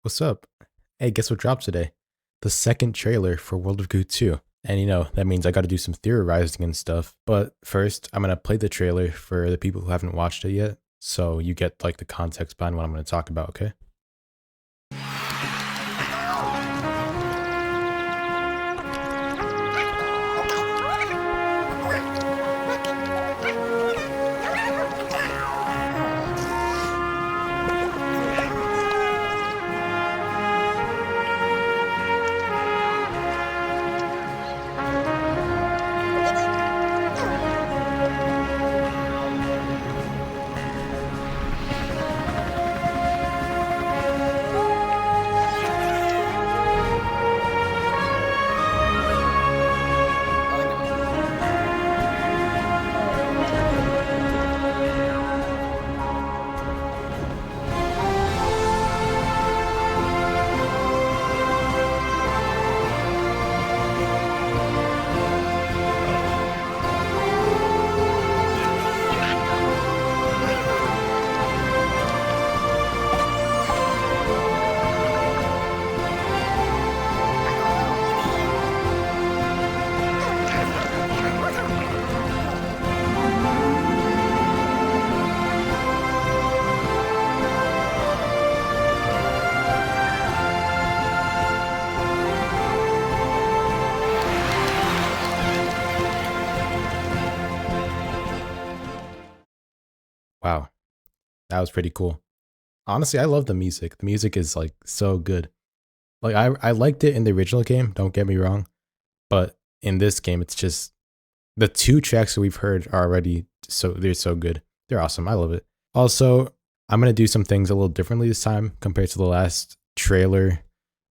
What's up? Hey, guess what dropped today? The second trailer for World of Goo 2. And that means I gotta do some theorizing and stuff. But first, I'm gonna play the trailer for the people who haven't watched it yet. So you get like the context behind what I'm gonna talk about, okay? Wow, that was pretty cool. Honestly, I love the music. The music is like so good. Like I liked it in the original game, don't get me wrong. But in this game, it's just the two tracks that we've heard are already they're so good. They're awesome. I love it. Also, I'm gonna do some things a little differently this time compared to the last trailer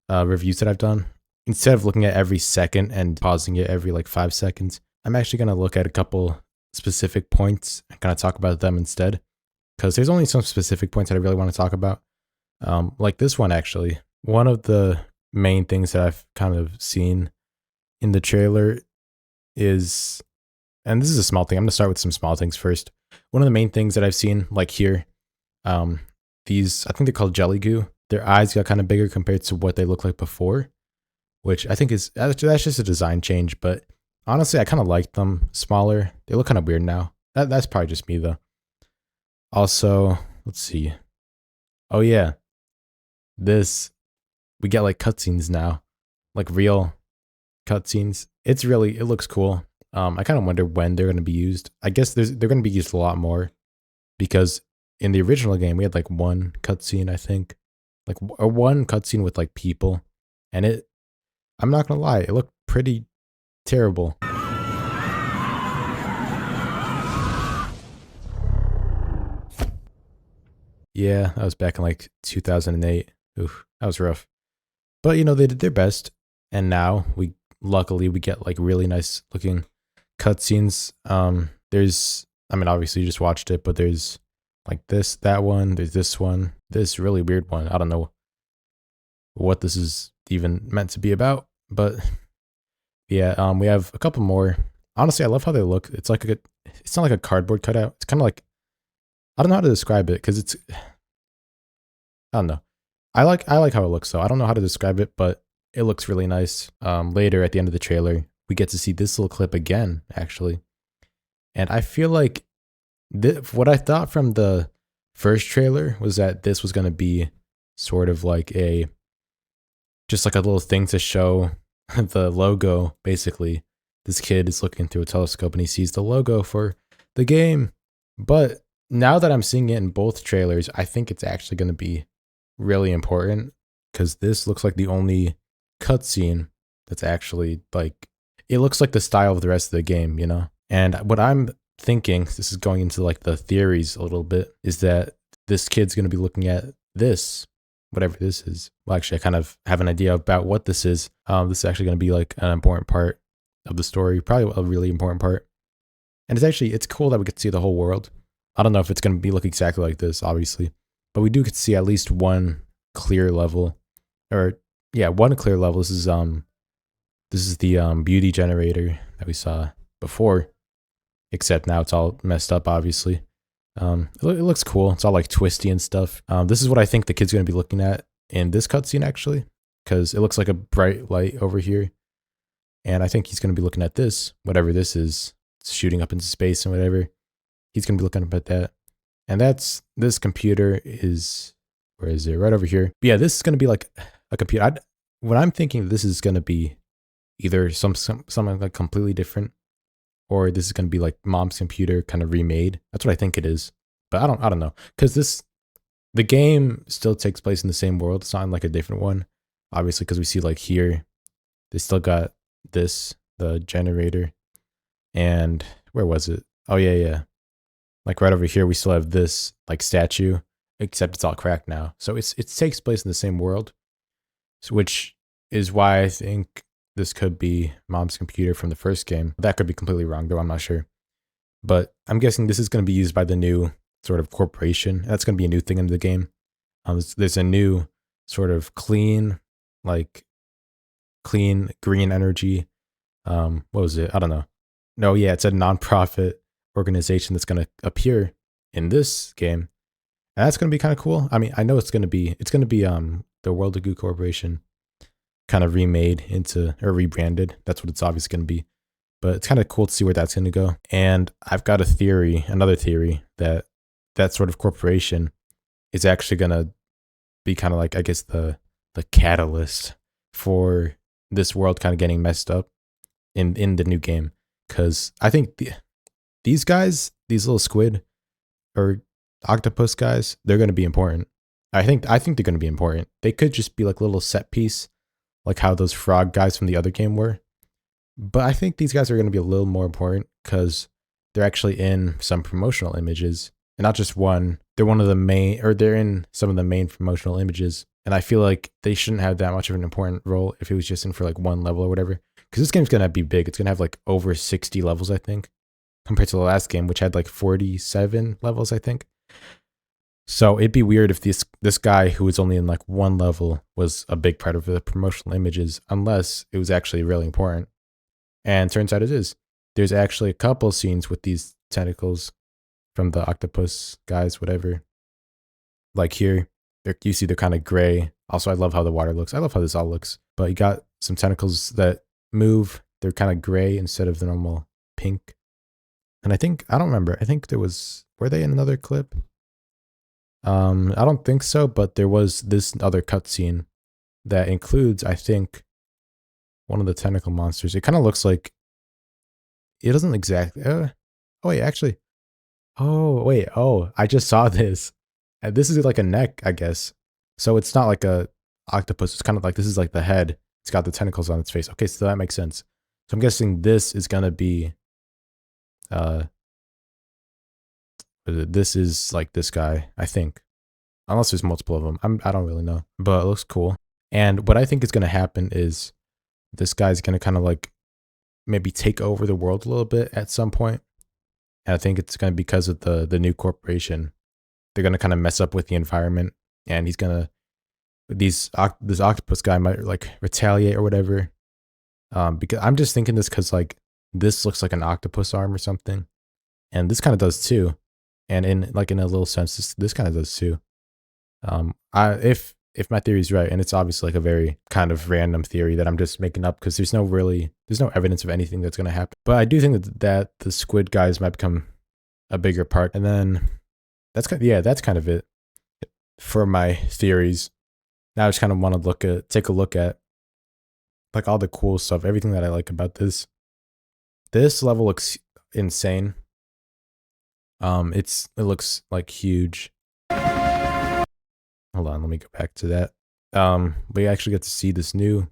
reviews that I've done. Instead of looking at every second and pausing it every like 5 seconds, I'm actually gonna look at a couple specific points and kind of talk about them instead. Because there's only some specific points that I really want to talk about. Like this one actually. One of the main things that I've kind of seen in the trailer is, and this is a small thing. I'm gonna start with some small things first. One of the main things that I've seen, like here, these, I think they're called jelly goo. Their eyes got kind of bigger compared to what they looked like before, which I think is that's just a design change. But honestly, I kind of like them smaller. They look kind of weird now. That's probably just me though. Also, let's see. Oh yeah, this we get like cutscenes now, like real cutscenes. It looks cool. I kind of wonder when they're going to be used. I guess they're going to be used a lot more because in the original game we had like one cutscene, I think, like or one cutscene with like people, and I'm not gonna lie, it looked pretty terrible. Yeah, that was back in like 2008. Oof, that was rough. But they did their best, and now luckily we get like really nice looking cutscenes. There's, I mean, obviously you just watched it, but there's like that one, there's this one, this really weird one. I don't know what this is even meant to be about, but yeah, we have a couple more. Honestly, I love how they look. It's not like a cardboard cutout. It's kind of like, I don't know how to describe it because I don't know. I like how it looks though. I don't know how to describe it, but it looks really nice. Later at the end of the trailer, we get to see this little clip again, actually. And I feel like what I thought from the first trailer was that this was going to be sort of like just like a little thing to show the logo, basically. This kid is looking through a telescope and he sees the logo for the game. But now that I'm seeing it in both trailers, I think it's actually going to be really important because this looks like the only cutscene that's actually like, it looks like the style of the rest of the game, And what I'm thinking, this is going into like the theories a little bit, is that this kid's going to be looking at this, whatever this is. Well, actually, I kind of have an idea about what this is. This is actually going to be like an important part of the story, probably a really important part. And it's cool that we get to see the whole world. I don't know if it's going to look exactly like this, obviously, but we do get to see at least one clear level, or yeah, one clear level. This is the beauty generator that we saw before, except now it's all messed up, obviously. It looks cool. It's all like twisty and stuff. This is what I think the kid's going to be looking at in this cutscene actually, because it looks like a bright light over here. And I think he's going to be looking at this, whatever this is, shooting up into space and whatever. He's going to be looking up at that. And this computer is, where is it? Right over here. But yeah, this is going to be like a computer. When I'm thinking this is going to be either something like completely different, or this is going to be like mom's computer kind of remade. That's what I think it is. But I don't know. Because the game still takes place in the same world. It's not in like a different one. Obviously, because we see like here, they still got this, the generator. And where was it? Oh yeah. Like right over here, we still have this like statue, except it's all cracked now. So it takes place in the same world, which is why I think this could be mom's computer from the first game. That could be completely wrong though, I'm not sure. But I'm guessing this is going to be used by the new sort of corporation. That's going to be a new thing in the game. There's a new sort of clean green energy. What was it? I don't know. No, yeah, it's a nonprofit organization that's going to appear in this game. And that's going to be kind of cool. I mean, I know it's going to be the World of Goo Corporation kind of remade into, or rebranded. That's what it's obviously going to be. But it's kind of cool to see where that's going to go. And I've got another theory that sort of corporation is actually going to be kind of like, I guess, the catalyst for this world kind of getting messed up in the new game. Because I think these guys, these little squid or octopus guys, they're going to be important. I think they're going to be important. They could just be like a little set piece, like how those frog guys from the other game were. But I think these guys are going to be a little more important because they're actually in some promotional images, and not just one. They're one of the main, or they're in some of the main promotional images. And I feel like they shouldn't have that much of an important role if it was just in for like one level or whatever. Because this game's going to be big. It's going to have like over 60 levels, I think, compared to the last game, which had like 47 levels, I think. So it'd be weird if this guy who was only in like one level was a big part of the promotional images, unless it was actually really important. And turns out it is. There's actually a couple scenes with these tentacles from the octopus guys, whatever. Like here, you see they're kind of gray. Also, I love how the water looks. I love how this all looks. But you got some tentacles that move. They're kind of gray instead of the normal pink. And I don't remember. I think were they in another clip? I don't think so, but there was this other cutscene that includes, I think, one of the tentacle monsters. It kind of looks like, it doesn't exactly, oh wait, actually, I just saw this. This is like a neck, I guess. So it's not like a octopus. It's kind of like, this is like the head. It's got the tentacles on its face. Okay, so that makes sense. So I'm guessing this is gonna be, this is like this guy, I think. Unless there's multiple of them. I don't really know, but it looks cool. And what I think is gonna happen is this guy's gonna kind of like maybe take over the world a little bit at some point. And I think it's gonna be because of the new corporation. They're gonna kind of mess up with the environment, and he's gonna this octopus guy might like retaliate or whatever. Because I'm just thinking this because like this looks like an octopus arm or something, and this kind of does too. And in a little sense, this kind of does too. If my theory is right, and it's obviously like a very kind of random theory that I'm just making up because there's no evidence of anything that's going to happen. But I do think that the squid guys might become a bigger part. And then that's kind of it for my theories. Now I just kind of want to take a look at like all the cool stuff, everything that I like about this. This level looks insane. It looks like huge. Hold on, let me go back to that. We actually get to see this new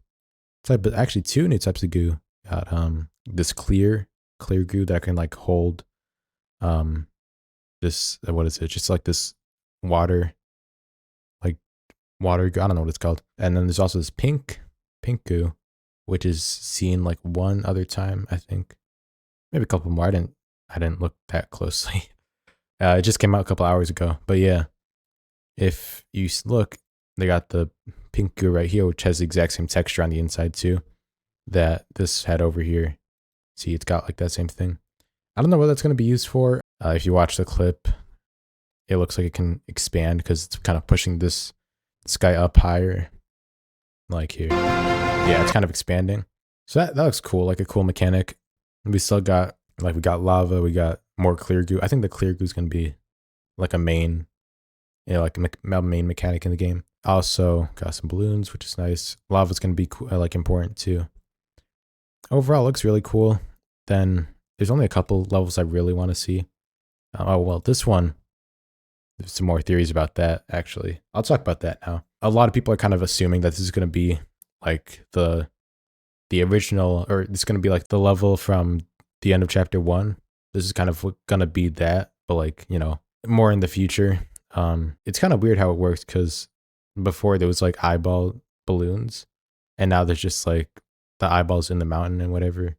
type, but actually two new types of goo. Got this clear goo that can like hold this, what is it? Just like this water goo. I don't know what it's called. And then there's also this pink goo, which is seen like one other time, I think. Maybe a couple more. I didn't look that closely. It just came out a couple hours ago. But yeah, if you look, they got the pink goo right here, which has the exact same texture on the inside too, that this had over here. See, it's got like that same thing. I don't know what that's going to be used for. If you watch the clip, it looks like it can expand because it's kind of pushing this sky up higher, like here. Yeah, it's kind of expanding. So that looks cool, like a cool mechanic. We still got like we got lava, we got more clear goo. I think the clear goo is gonna be like a main, like a main mechanic in the game. Also got some balloons, which is nice. Lava's gonna be like important too. Overall, it looks really cool. Then there's only a couple levels I really want to see. Oh well, this one. There's some more theories about that. Actually, I'll talk about that now. A lot of people are kind of assuming that this is gonna be like the original, or it's gonna be like the level from the end of chapter 1. This is kind of gonna be that, but like, more in the future. It's kind of weird how it works because before there was like eyeball balloons, and now there's just like the eyeballs in the mountain and whatever.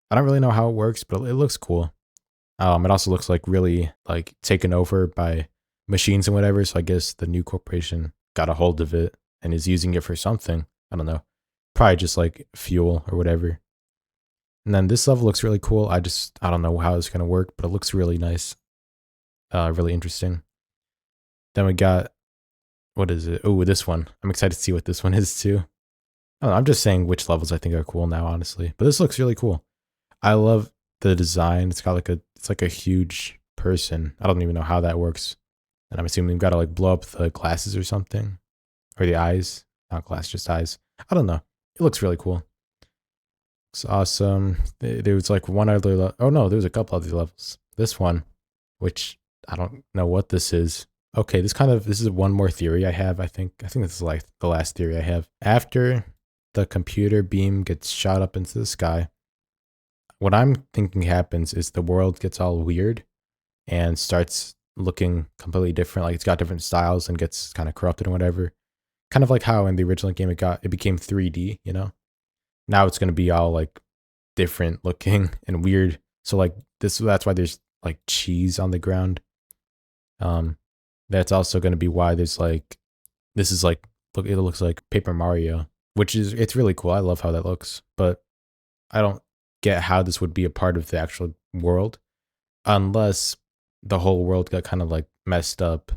I don't really know how it works, but it looks cool. It also looks like really like taken over by machines and whatever. So I guess the new corporation got a hold of it and is using it for something. I don't know. Probably just like fuel or whatever. And then this level looks really cool. I don't know how it's gonna work, but it looks really nice. Really interesting. Then we got, what is it? Oh, this one. I'm excited to see what this one is too. I don't know, I'm just saying which levels I think are cool now, honestly. But this looks really cool. I love the design. It's got it's like a huge person. I don't even know how that works. And I'm assuming we've got to like blow up the glasses or something. Or the eyes. Not glass, just eyes. I don't know. It looks really cool. It's awesome. There was like one other oh no, there was a couple other levels. This one, which I don't know what this is. Okay, this is one more theory I have, I think. I think this is like the last theory I have. After the computer beam gets shot up into the sky, what I'm thinking happens is the world gets all weird and starts looking completely different. Like it's got different styles and gets kind of corrupted and whatever. Kind of like how in the original game it became 3D, Now it's gonna be all like different looking and weird. So like that's why there's like cheese on the ground. That's also gonna be why there's like this is like it looks like Paper Mario, which is it's really cool. I love how that looks, but I don't get how this would be a part of the actual world unless the whole world got kind of like messed up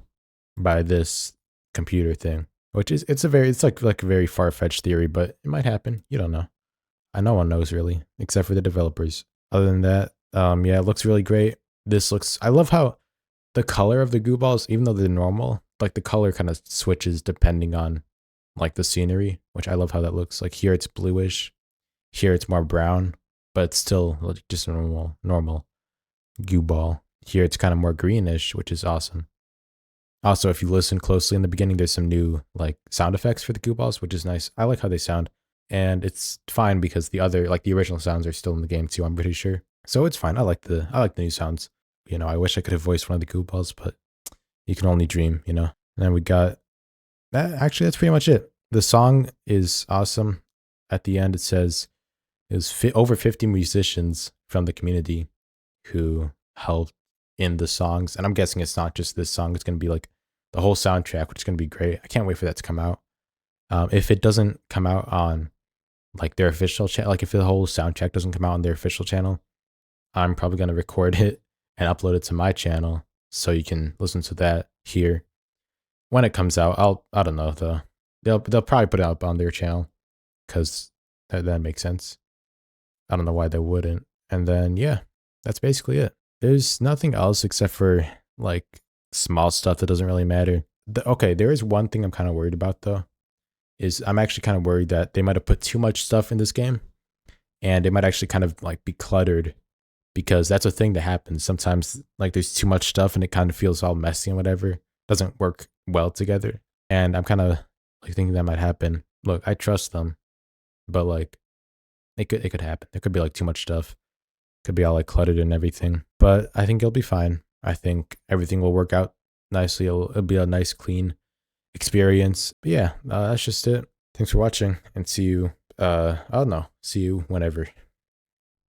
by this computer thing, which is it's like a very far-fetched theory, but it might happen. You don't know. No one knows really, except for the developers. Other than that, yeah, it looks really great. I love how the color of the goo balls, even though they're normal, like the color kind of switches depending on like the scenery, which I love how that looks. Like here it's bluish, here it's more brown, but it's still just a normal goo ball. Here it's kind of more greenish, which is awesome. Also, if you listen closely in the beginning, there's some new like sound effects for the goo balls, which is nice. I like how they sound. And it's fine because the original sounds are still in the game too, I'm pretty sure. So it's fine. I like the new sounds. I wish I could have voiced one of the goo balls, but you can only dream, And then we got that. Actually, that's pretty much it. The song is awesome. At the end, it says it was over 50 musicians from the community who helped in the songs. And I'm guessing it's not just this song. It's going to be like the whole soundtrack, which is going to be great. I can't wait for that to come out. If it doesn't come out on like their official channel, like if the whole soundtrack doesn't come out on their official channel, I'm probably going to record it and upload it to my channel so you can listen to that here. When it comes out, I don't know though. They'll probably put it up on their channel because that makes sense. I don't know why they wouldn't. And then yeah, that's basically it. There's nothing else except for like small stuff that doesn't really matter. Okay, there is one thing I'm kind of worried about though. Is I'm actually kind of worried that they might have put too much stuff in this game and it might actually kind of like be cluttered, because that's a thing that happens sometimes. Like there's too much stuff and it kind of feels all messy and whatever, doesn't work well together. And I'm kind of like thinking that might happen. Look, I trust them, but like it could happen. There could be like too much stuff, could be all like cluttered and everything, but I think it'll be fine. I think everything will work out nicely. It'll be a nice clean experience. But yeah, that's just it. Thanks for watching, and see you, I don't know, see you whenever.